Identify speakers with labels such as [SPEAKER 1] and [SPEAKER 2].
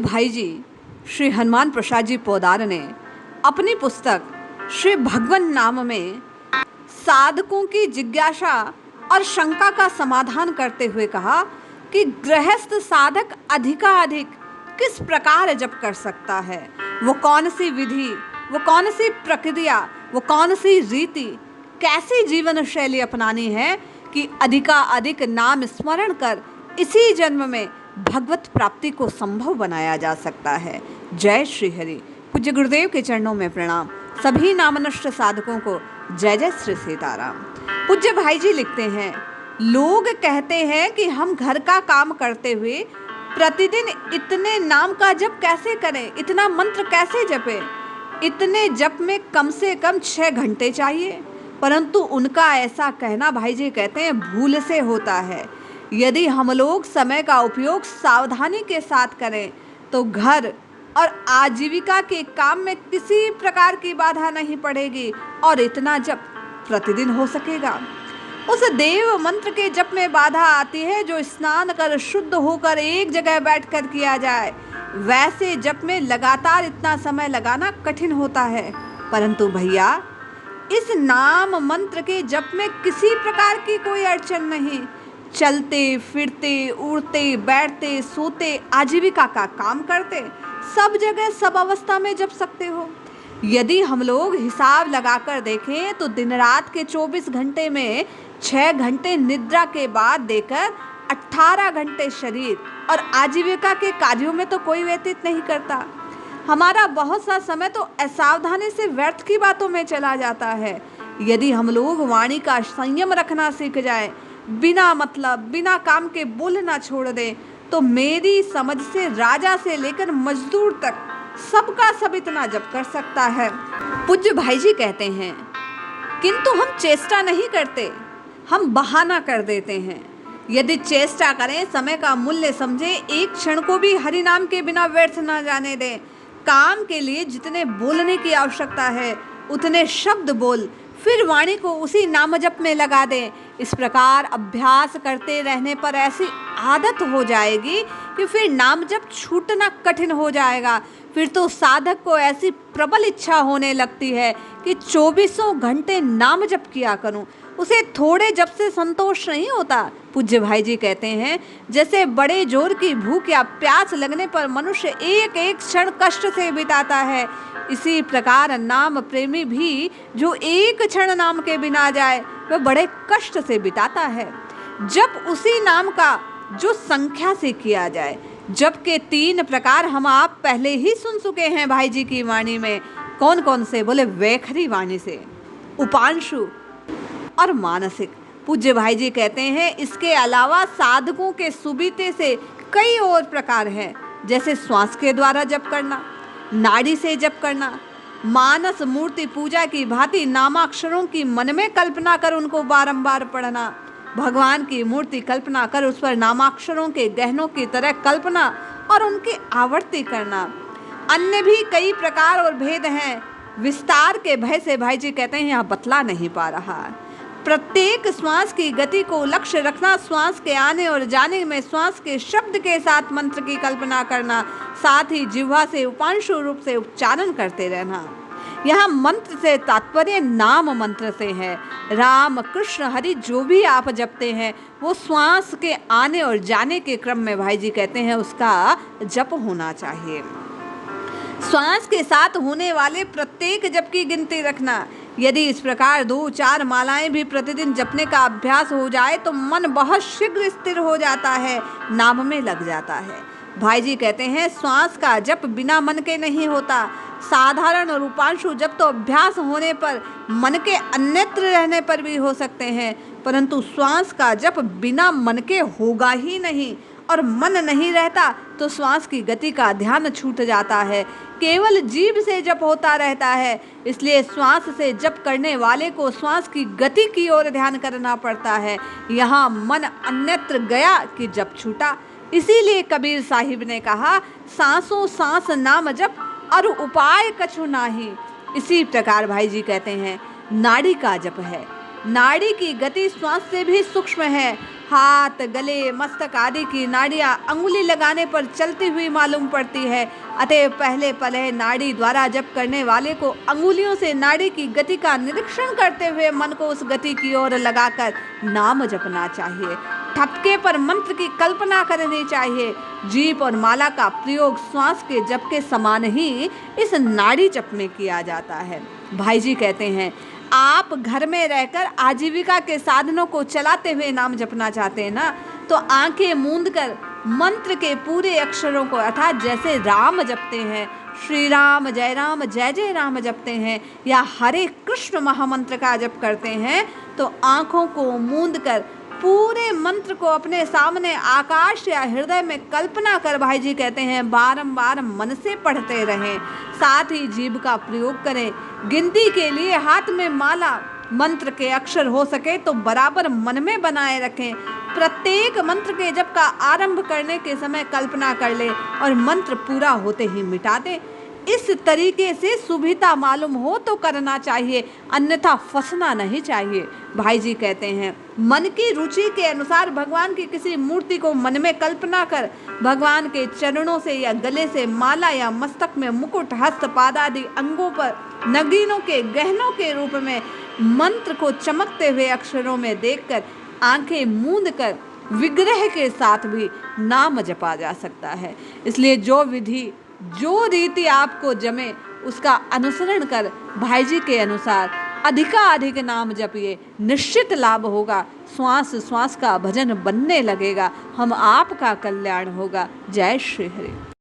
[SPEAKER 1] भाई जी श्री हनुमान प्रसाद जी पोदार ने अपनी पुस्तक श्री भगवन नाम में साधकों की जिज्ञासा और शंका का समाधान करते हुए कहा कि गृहस्थ साधक अधिकाधिक किस प्रकार जप कर सकता है, वो कौन सी विधि, वो कौन सी प्रक्रिया, वो कौन सी रीति, कैसी जीवन शैली अपनानी है कि अधिकाधिक नाम स्मरण कर इसी जन्म में भगवत प्राप्ति को संभव बनाया जा सकता है। जय श्री हरि। पूज्य गुरुदेव के चरणों में प्रणाम। सभी नामनष्ट साधकों को जय जय श्री सीताराम। पूज्य भाई जी लिखते हैं, लोग कहते हैं कि हम घर का काम करते हुए प्रतिदिन इतने नाम का जप कैसे करें, इतना मंत्र कैसे जपें। इतने जप में कम से कम 6 घंटे चाहिए, परंतु उनका ऐसा कहना भाई जी कहते हैं भूल से होता है। यदि हम लोग समय का उपयोग सावधानी के साथ करें तो घर और आजीविका के काम में किसी प्रकार की बाधा नहीं पड़ेगी और इतना जप प्रतिदिन हो सकेगा। उस देव मंत्र के जप में बाधा आती है जो स्नान कर शुद्ध होकर एक जगह बैठकर किया जाए। वैसे जप में लगातार इतना समय लगाना कठिन होता है, परंतु भैया इस नाम मंत्र के जप में किसी प्रकार की कोई अड़चन नहीं। चलते फिरते, उड़ते बैठते, सोते, आजीविका का काम करते, सब जगह सब अवस्था में जप सकते हो। यदि हम लोग हिसाब लगाकर देखें तो दिन रात के 24 घंटे में 6 घंटे निद्रा के बाद देकर 18 घंटे शरीर और आजीविका के कार्यों में तो कोई व्यतीत नहीं करता। हमारा बहुत सा समय तो असावधानी से व्यर्थ की बातों में चला जाता है। यदि हम लोग वाणी का संयम रखना सीख जाए, बिना मतलब बिना काम के बोलना छोड़ दें, तो मेरी समझ से राजा से लेकर मजदूर तक सबका सब इतना जप कर सकता है। पूज्य भाई जी कहते हैं, किंतु हम चेष्टा नहीं करते, हम बहाना कर देते हैं। यदि चेष्टा करें, समय का मूल्य समझे, एक क्षण को भी हरि नाम के बिना व्यर्थ न जाने दें। काम के लिए जितने बोलने की आवश्यकता है उतने शब्द बोल, फिर वाणी को उसी नाम जप में लगा दें। इस प्रकार अभ्यास करते रहने पर ऐसी आदत हो जाएगी कि फिर नाम जप छूटना कठिन हो जाएगा। फिर तो साधक को ऐसी प्रबल इच्छा होने लगती है कि 24 घंटे नाम जप किया करूं। उसे थोड़े जप से संतोष नहीं होता। पूज्य भाई जी कहते हैं, जैसे बड़े जोर की भूख या प्यास लगने पर मनुष्य एक एक क्षण कष्ट से बिताता है, इसी प्रकार नाम प्रेमी भी जो एक क्षण नाम के बिना जाए वह बड़े कष्ट से बिताता है। जब उसी नाम का जो संख्या से किया जाए। जप के 3 प्रकार हम आप पहले ही सुन चुके हैं भाई जी की वाणी में। कौन कौन से? बोले वैखरी वाणी से, उपांशु और मानसिक। पूज्य भाई जी कहते हैं इसके अलावा साधकों के सुबीते से कई और प्रकार हैं, जैसे श्वास के द्वारा जप करना, नाड़ी से जप करना, मानस मूर्ति पूजा की भांति नामाक्षरों की मन में कल्पना कर उनको बारंबार पढ़ना, भगवान की मूर्ति कल्पना कर उस पर नामाक्षरों के गहनों की तरह कल्पना और उनकी आवर्ती करना। अन्य भी कई प्रकार और भेद हैं, विस्तार के भय से भाई जी कहते हैं यहाँ बतला नहीं पा रहा। प्रत्येक श्वास की गति को लक्ष्य रखना, श्वास के आने और जाने में श्वास के शब्द के साथ मंत्र की कल्पना करना, साथ ही जिह्वा से उपांशु रूप से उच्चारण करते रहना। यहाँ मंत्र से तात्पर्य नाम मंत्र से है। राम कृष्ण हरि जो भी आप जपते हैं वो श्वास के आने और जाने के क्रम में भाई जी कहते हैं उसका जप होना चाहिए। श्वास के साथ होने वाले प्रत्येक जप की गिनती रखना। यदि इस प्रकार 2-4 मालाएं भी प्रतिदिन जपने का अभ्यास हो जाए तो मन बहुत शीघ्र स्थिर हो जाता है, नाम में लग जाता है। भाई जी कहते हैं श्वास का जप बिना मन के नहीं होता। साधारण और उपांशु जप तो अभ्यास होने पर मन के अन्यत्र रहने पर भी हो सकते हैं, परंतु श्वास का जप बिना मन के होगा ही नहीं, और मन नहीं रहता तो श्वास की गति का ध्यान छूट जाता है। केवल जीभ से जप होता रहता है, इसलिए श्वास से जप करने वाले को श्वास की गति की ओर ध्यान करना पड़ता है। यहाँ मन अन्यत्र गया कि जप छूटा। इसीलिए कबीर साहिब ने कहा, सांसों सांस नाम जप और उपाय कछु नाही। इसी प्रकार भाई जी कहते हैं नाड़ी का जप है। नाड़ी की गति श्वास से भी सूक्ष्म है हाथ, गले, मस्तक आदि की नाड़ियाँ अंगुली लगाने पर चलती हुई मालूम पड़ती है। अतः पहले पहले नाड़ी द्वारा जप करने वाले को अंगुलियों से नाड़ी की गति का निरीक्षण करते हुए मन को उस गति की ओर लगाकर नाम जपना चाहिए। ठपके पर मंत्र की कल्पना करनी चाहिए। जीभ और माला का प्रयोग श्वास के जप के समान ही इस नाड़ी जप में किया जाता है। भाई जी कहते हैं, आप घर में रहकर आजीविका के साधनों को चलाते हुए नाम जपना चाहते हैं ना, तो आंखें मूंद कर मंत्र के पूरे अक्षरों को, अर्थात जैसे राम जपते हैं, श्री राम जय जय राम जपते हैं, या हरे कृष्ण महामंत्र का जप करते हैं, तो आंखों को मूंद कर पूरे मंत्र को अपने सामने आकाश या हृदय में कल्पना कर, भाई जी कहते हैं, बारंबार मन से पढ़ते रहें। साथ ही जीभ का प्रयोग करें। गिनती के लिए हाथ में माला, मंत्र के अक्षर हो सके तो बराबर मन में बनाए रखें। प्रत्येक मंत्र के जप का आरंभ करने के समय कल्पना कर ले और मंत्र पूरा होते ही मिटा दे। इस तरीके से सुविधा मालूम हो तो करना चाहिए, अन्यथा फंसना नहीं चाहिए। भाई जी कहते हैं, मन की रुचि के अनुसार भगवान की किसी मूर्ति को मन में कल्पना कर भगवान के चरणों से या गले से माला या मस्तक में मुकुट, हस्त, पाद आदि अंगों पर नगीनों के गहनों के रूप में मंत्र को चमकते हुए अक्षरों में देखकर आंखें मूंद कर विग्रह के साथ भी नाम जपा जा सकता है। इसलिए जो विधि, जो रीति आपको जमे उसका अनुसरण कर भाई जी के अनुसार अधिकाधिक नाम जपिए, निश्चित लाभ होगा। श्वास श्वास का भजन बनने लगेगा, हम आपका कल्याण होगा। जय श्री हरि।